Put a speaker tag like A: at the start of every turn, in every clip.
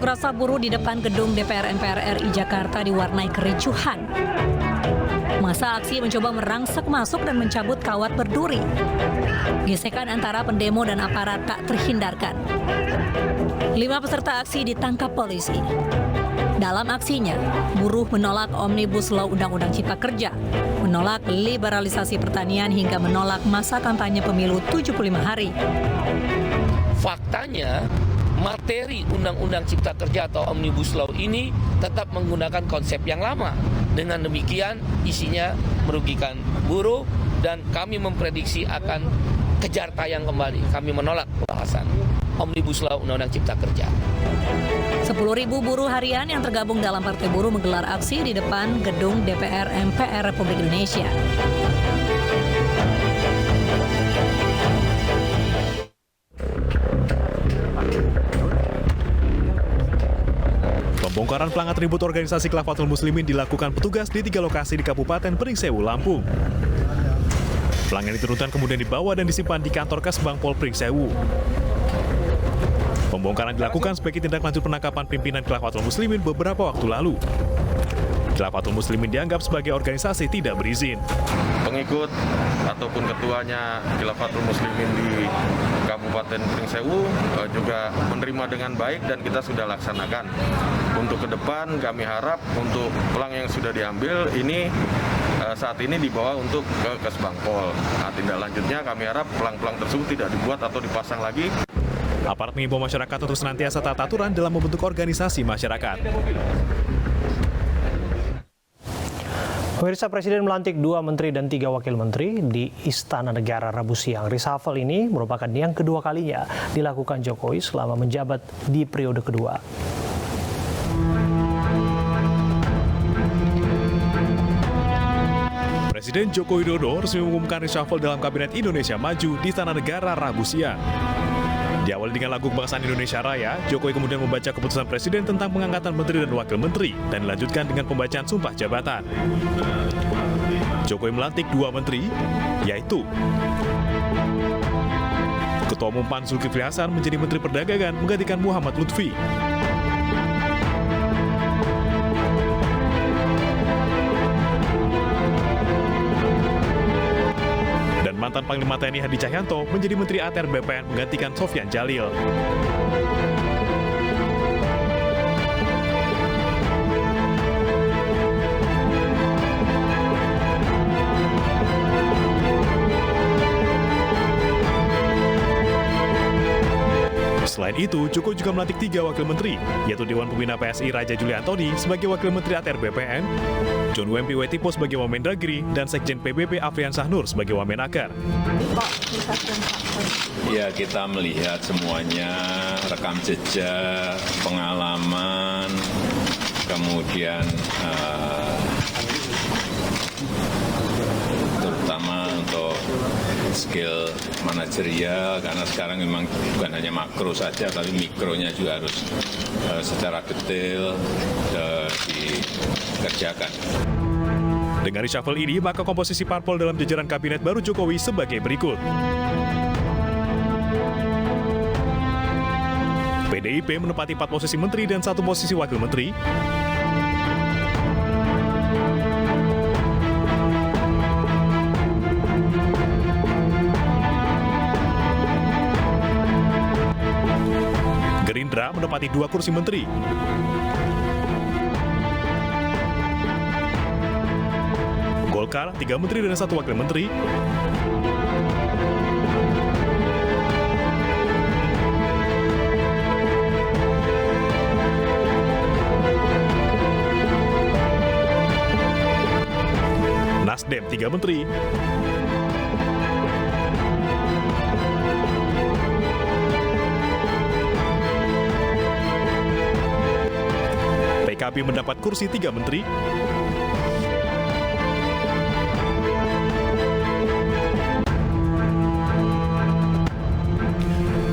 A: Unjuk rasa buruh di depan gedung DPR MPR RI Jakarta diwarnai kericuhan. Massa aksi mencoba merangsek masuk dan mencabut kawat berduri. Gesekan antara pendemo dan aparat tak terhindarkan. 5 peserta aksi ditangkap polisi. Dalam aksinya, buruh menolak Omnibus Law Undang-Undang Cipta Kerja, menolak liberalisasi pertanian hingga menolak masa kampanye pemilu 75 hari.
B: Faktanya, materi Undang-Undang Cipta Kerja atau Omnibus Law ini tetap menggunakan konsep yang lama. Dengan demikian, isinya merugikan buruh dan kami memprediksi akan kejar tayang kembali. Kami menolak pembahasan Omnibus Law Undang-Undang Cipta Kerja.
A: 10.000 buruh harian yang tergabung dalam Partai Buruh menggelar aksi di depan gedung DPR MPR Republik Indonesia.
C: Pembongkaran pelanggan tribut organisasi Khilafatul Muslimin dilakukan petugas di 3 lokasi di Kabupaten Pringsewu, Lampung. Pelanggan diturunkan kemudian dibawa dan disimpan di kantor Kasbang Pol Pringsewu. Pembongkaran dilakukan sebagai tindak lanjut penangkapan pimpinan Khilafatul Muslimin beberapa waktu lalu. Khilafatul Muslimin dianggap sebagai organisasi tidak berizin.
D: Pengikut ataupun ketuanya Khilafatul Muslimin di Kabupaten Pringsewu juga menerima dengan baik dan kita sudah laksanakan. Untuk ke depan kami harap untuk pelang yang sudah diambil ini saat ini dibawa untuk ke Kesbangpol. Nah, tindak lanjutnya kami harap pelang-pelang tersebut tidak dibuat atau dipasang lagi.
C: Aparat mengimbau masyarakat untuk senantiasa taat aturan dalam membentuk organisasi masyarakat.
E: Pemirsa, Presiden melantik 2 menteri dan 3 wakil menteri di Istana Negara Rabu siang. Reshuffle ini merupakan yang kedua kalinya dilakukan Jokowi selama menjabat di periode kedua.
C: Presiden Joko Widodo resmi mengumumkan reshuffle dalam Kabinet Indonesia Maju di Istana Negara Rabu siang. Diawali dengan lagu kebangsaan Indonesia Raya, Jokowi kemudian membaca keputusan Presiden tentang pengangkatan menteri dan wakil menteri dan dilanjutkan dengan pembacaan sumpah jabatan. Jokowi melantik 2 menteri, yaitu Ketua Umum PAN Zulkifli Hasan menjadi Menteri Perdagangan menggantikan Muhammad Lutfi. Mantan Panglima TNI Hadi Cahyanto menjadi Menteri ATR BPN menggantikan Sofyan Jalil. Selain itu, Jokowi juga melantik 3 wakil menteri, yaitu Dewan Pembina PSI Raja Juli Antoni sebagai wakil menteri ATR BPN, John Wempi Wetipo sebagai Wamendagri, dan Sekjen PBB Afrian Sahnur sebagai Wamenakar.
F: Ya, kita melihat semuanya, rekam jejak, pengalaman, kemudian terutama untuk skill manajerial, karena sekarang memang bukan hanya makro saja, tapi mikronya juga harus secara detail dikerjakan.
C: Dengan reshuffle ini, maka komposisi parpol dalam jajaran kabinet baru Jokowi sebagai berikut. PDIP menempati 4 posisi menteri dan 1 posisi wakil menteri. Gerindra menempati 2 kursi menteri. Golkar 3 menteri dan 1 wakil menteri. Nasdem 3 menteri. PKB mendapat kursi 3 menteri.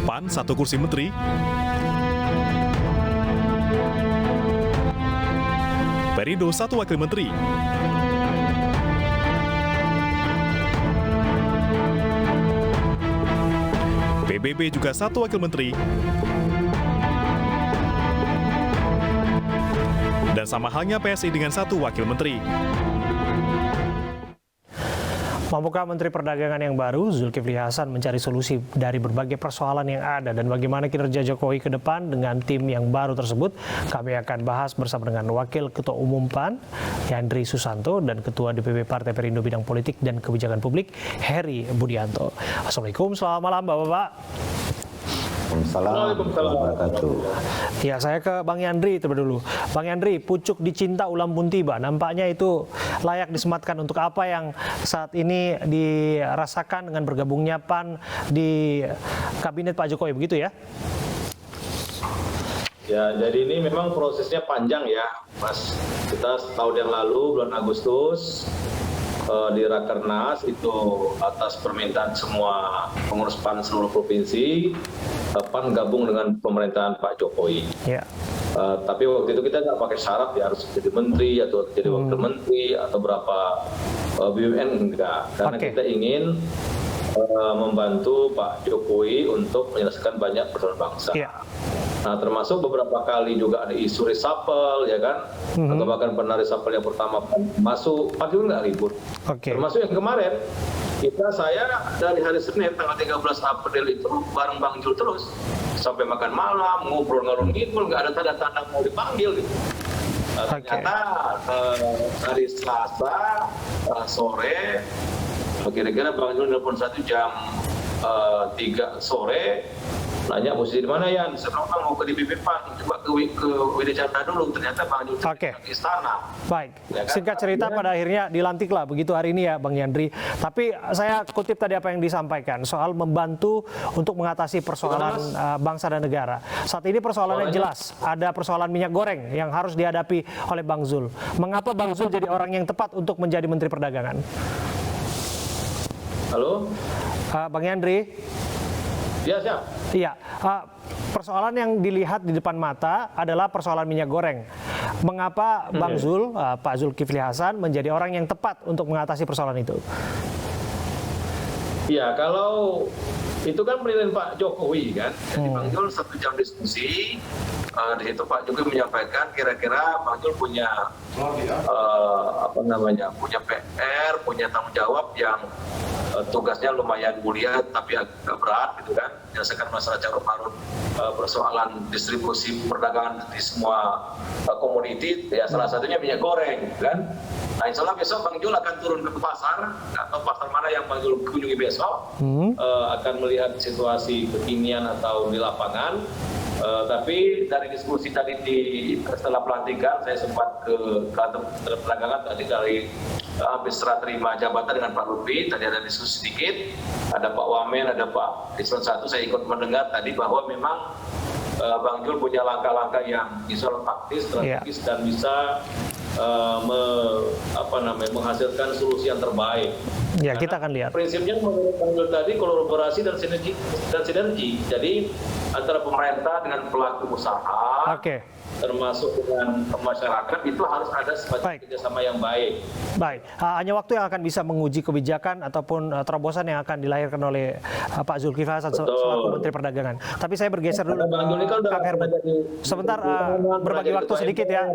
C: PAN 1 kursi menteri. Perindo 1 wakil menteri. PBB juga 1 wakil menteri. Dan sama halnya PSI dengan 1 wakil menteri.
E: Mampukah Menteri Perdagangan yang baru, Zulkifli Hasan, mencari solusi dari berbagai persoalan yang ada dan bagaimana kinerja Jokowi ke depan dengan tim yang baru tersebut? Kami akan bahas bersama dengan Wakil Ketua Umum PAN, Yandri Susanto, dan Ketua DPP Partai Perindo Bidang Politik dan Kebijakan Publik, Heri Budianto. Assalamualaikum, selamat malam Bapak-Bapak.
G: Waalaikumsalam warahmatullahi wabarakatuh.
E: Ya, saya ke Bang Yandri terlebih dulu. Bang Yandri, pucuk dicinta ulam pun tiba. Nampaknya itu layak disematkan untuk apa yang saat ini dirasakan dengan bergabungnya PAN di kabinet Pak Jokowi, begitu ya?
G: Ya, jadi ini memang prosesnya panjang ya, Mas. Kita setahun yang lalu, bulan Agustus, di Rakernas itu atas permintaan semua pengurus PAN seluruh provinsi, PAN gabung dengan pemerintahan Pak Jokowi.
E: Ya.
G: Tapi waktu itu kita nggak pakai syarat ya harus jadi menteri atau jadi wakil menteri atau berapa BUMN, enggak. Karena kita ingin membantu Pak Jokowi untuk menyelesaikan banyak persoalan bangsa.
E: Ya.
G: Nah, termasuk beberapa kali juga ada isu reshuffle, ya kan? Atau bahkan pernah reshuffle yang pertama masuk, Pak Jokowi nggak ribut. Termasuk yang kemarin, saya dari hari Senin tanggal 13 April itu bareng Bang Jul terus. Sampai makan malam, ngobrol ngalung ngidul, nggak ada tanda-tanda mau dipanggil gitu. Ternyata hari Selasa sore, kira-kira Bang Jul nelpon 1 jam 3 sore, nanya mesti di mana ya? Saya bilang mau ke DPP PAN, coba ke WD Chandra dulu. Ternyata Bang Jul ke istana.
E: Baik,
G: ya kan?
E: Singkat cerita pada akhirnya dilantiklah begitu hari ini ya Bang Yandri. Tapi saya kutip tadi apa yang disampaikan soal membantu untuk mengatasi persoalan bangsa dan negara. Saat ini persoalannya jelas, ada persoalan minyak goreng yang harus dihadapi oleh Bang Zul. Mengapa Bang Zul jadi orang yang tepat untuk menjadi Menteri Perdagangan?
G: Halo?
E: Bang Yandri?
G: Ya, siap.
E: Iya, persoalan yang dilihat di depan mata adalah persoalan minyak goreng. Mengapa Bang Zul, Pak Zulkifli Hasan menjadi orang yang tepat untuk mengatasi persoalan itu?
G: Ya, kalau itu kan penilaian Pak Jokowi kan. Jadi Bang Jul 1 jam diskusi, di situ Pak Jokowi menyampaikan kira-kira Bang Jul punya punya PR, punya tanggung jawab yang tugasnya lumayan mulia tapi agak berat gitu kan, menyelesaikan masalah carut marut persoalan distribusi perdagangan di semua komoditi, ya salah satunya minyak goreng kan. Nah, insya Allah besok Bang Jul akan turun ke pasar atau pasar mana yang Bang Jul kunjungi besok, akan melihat situasi kekinian atau di lapangan. Tapi dari diskusi tadi setelah pelantikan saya sempat ke kantor perdagangan tadi dari habis serah terima jabatan dengan Pak Lutfi, tadi ada diskusi sedikit, ada Pak Wamen, ada Pak Islan 1, saya ikut mendengar tadi bahwa memang Bang Jul punya langkah-langkah yang taktis, strategis dan bisa menghasilkan solusi yang terbaik.
E: Ya, kita akan lihat.
G: Prinsipnya menurut Bang Jul tadi kolaborasi dan sinergi. Jadi antara pemerintah dengan pelaku usaha, termasuk dengan masyarakat, itu harus ada kerjasama yang baik.
E: Baik, hanya waktu yang akan bisa menguji kebijakan ataupun terobosan yang akan dilahirkan oleh Pak Zulkifli Hasan selaku Menteri Perdagangan. Tapi saya bergeser dulu ke Kang Herbut. Sebentar, berbagi waktu sedikit ya.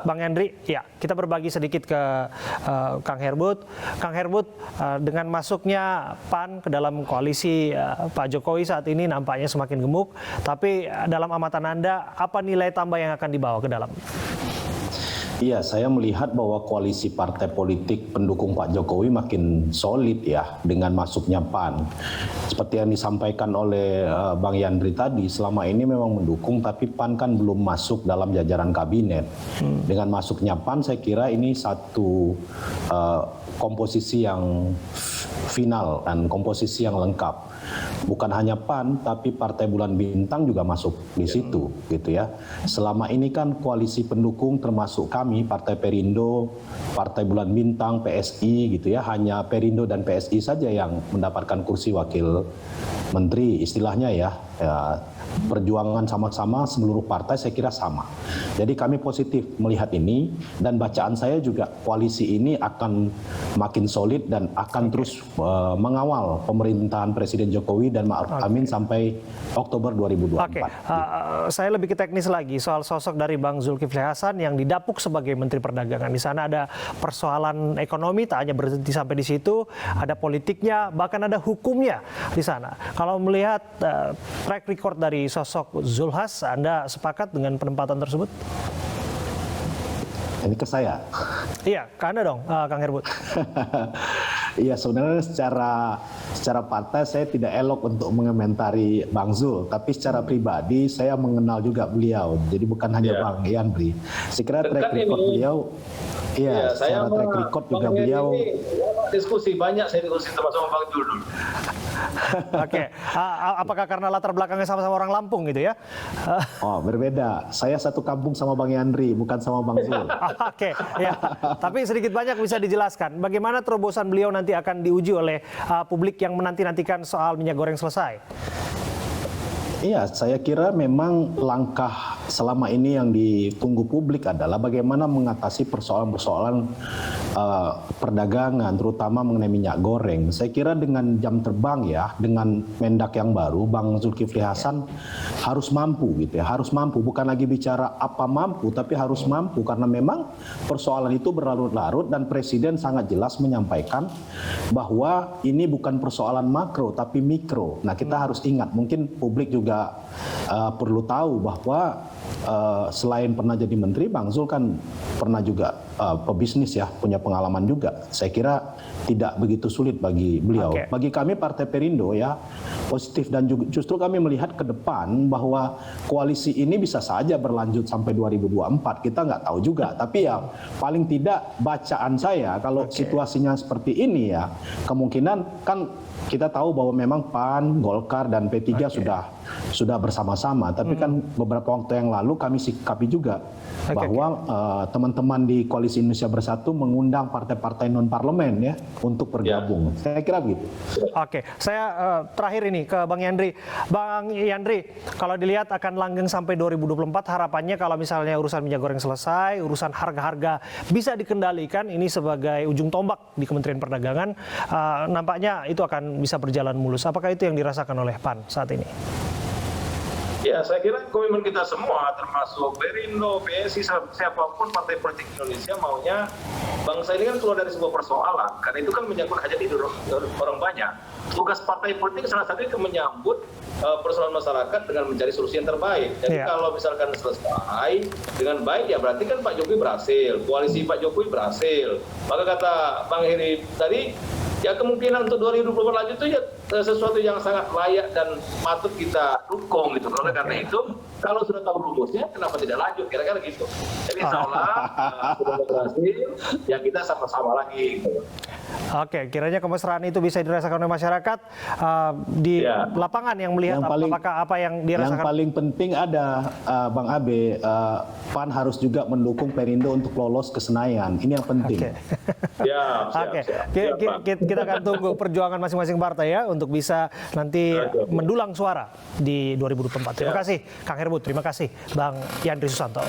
E: Bang Yandri, ya kita berbagi sedikit ke Kang Herbut. Kang Herbut, dengan masuknya PAN ke dalam koalisi Pak Jokowi saat ini nampaknya semakin gemuk. Tapi dalam amatan Anda, apa nilai tambah yang akan dibawa ke dalam?
H: Iya, saya melihat bahwa koalisi partai politik pendukung Pak Jokowi makin solid ya dengan masuknya PAN. Seperti yang disampaikan oleh Bang Yandri tadi, selama ini memang mendukung, tapi PAN kan belum masuk dalam jajaran kabinet. Dengan masuknya PAN, saya kira ini satu komposisi yang final dan komposisi yang lengkap. Bukan hanya PAN, tapi Partai Bulan Bintang juga masuk di situ, gitu ya. Selama ini kan koalisi pendukung termasuk kami, Partai Perindo, Partai Bulan Bintang, PSI, gitu ya. Hanya Perindo dan PSI saja yang mendapatkan kursi wakil menteri, istilahnya ya. perjuangan sama-sama seluruh partai saya kira sama. Jadi kami positif melihat ini, dan bacaan saya juga koalisi ini akan makin solid dan akan terus mengawal pemerintahan Presiden Jokowi dan Ma'ruf Amin sampai Oktober 2024.
E: Oke, saya lebih ke teknis lagi soal sosok dari Bang Zulkifli Hasan yang didapuk sebagai Menteri Perdagangan. Di sana ada persoalan ekonomi, tak hanya berhenti sampai di situ, ada politiknya, bahkan ada hukumnya di sana. Kalau melihat track record dari sosok Zulhas, Anda sepakat dengan penempatan tersebut?
H: Ini ke saya.
E: Iya, ke Anda dong, Kang Herbut.
H: Iya, sebenarnya secara partai saya tidak elok untuk mengomentari Bang Zul, tapi secara pribadi saya mengenal juga beliau. Jadi bukan hanya Bang Yandri. Saya kira track record beliau, secara track record juga beliau.
G: Diskusi banyak, saya diskusi sama Bang Zul dulu.
E: Oke, apakah karena latar belakangnya sama-sama orang Lampung gitu ya?
H: Oh, berbeda. Saya satu kampung sama Bang Yandri, bukan sama Bang Zul.
E: Oke, ya. Tapi sedikit banyak bisa dijelaskan bagaimana terobosan beliau nanti akan diuji oleh publik yang menanti-nantikan soal minyak goreng selesai.
H: Iya, saya kira memang langkah selama ini yang ditunggu publik adalah bagaimana mengatasi persoalan-persoalan perdagangan, terutama mengenai minyak goreng. Saya kira dengan jam terbang ya, dengan Mendak yang baru, Bang Zulkifli Hasan harus mampu gitu ya, harus mampu. Bukan lagi bicara apa mampu, tapi harus mampu karena memang persoalan itu berlarut-larut dan Presiden sangat jelas menyampaikan bahwa ini bukan persoalan makro tapi mikro. Nah, kita harus ingat, mungkin publik juga perlu tahu bahwa selain pernah jadi menteri, Bang Zul kan pernah juga pebisnis ya, punya pengalaman juga. Saya kira tidak begitu sulit bagi beliau.
E: Okay.
H: Bagi kami Partai Perindo ya positif, dan justru kami melihat ke depan bahwa koalisi ini bisa saja berlanjut sampai 2024. Kita nggak tahu juga, tapi ya paling tidak bacaan saya kalau situasinya seperti ini ya, kemungkinan kan kita tahu bahwa memang PAN, Golkar dan P3 sudah bersama-sama. Tapi kan beberapa waktu yang lalu kami sikapi juga bahwa teman-teman di Koalisi Indonesia Bersatu mengundang partai-partai non-parlemen ya untuk bergabung. Saya kira begitu.
E: Oke, saya terakhir ini ke Bang Yandri. Bang Yandri, kalau dilihat akan langgeng sampai 2024, harapannya kalau misalnya urusan minyak goreng selesai, urusan harga-harga bisa dikendalikan, ini sebagai ujung tombak di Kementerian Perdagangan, nampaknya itu akan bisa berjalan mulus. Apakah itu yang dirasakan oleh PAN saat ini?
G: Ya, saya kira komitmen kita semua, termasuk Perindo, PSI, siapapun partai politik Indonesia maunya bangsa ini kan keluar dari sebuah persoalan. Karena itu kan menyangkut hajat hidup orang banyak. Tugas partai politik salah satunya itu menyambut persoalan masyarakat dengan mencari solusi yang terbaik. Jadi kalau misalkan selesai dengan baik, ya berarti kan Pak Jokowi berhasil, koalisi Pak Jokowi berhasil. Maka kata Bang Heri tadi, ya kemungkinan untuk 2024 lanjut itu ya sesuatu yang sangat layak dan patut kita dukung gitu. Oleh karena itu, kalau sudah tahu rumusnya, kenapa tidak lanjut? Kira-kira gitu. Jadi insya Allah sudah berhasil, ya kita sama-sama lagi. Gitu.
E: Oke, kiranya kemesraan itu bisa dirasakan oleh masyarakat di lapangan yang melihat apakah apa yang dirasakan.
H: Yang paling penting ada Bang Abe, PAN harus juga mendukung Perindo untuk lolos ke Senayan. Ini yang penting.
E: Kita akan tunggu perjuangan masing-masing partai ya untuk bisa nanti mendulang suara di 2024. Terima kasih Kang Herbut, terima kasih Bang Yandri Susanto.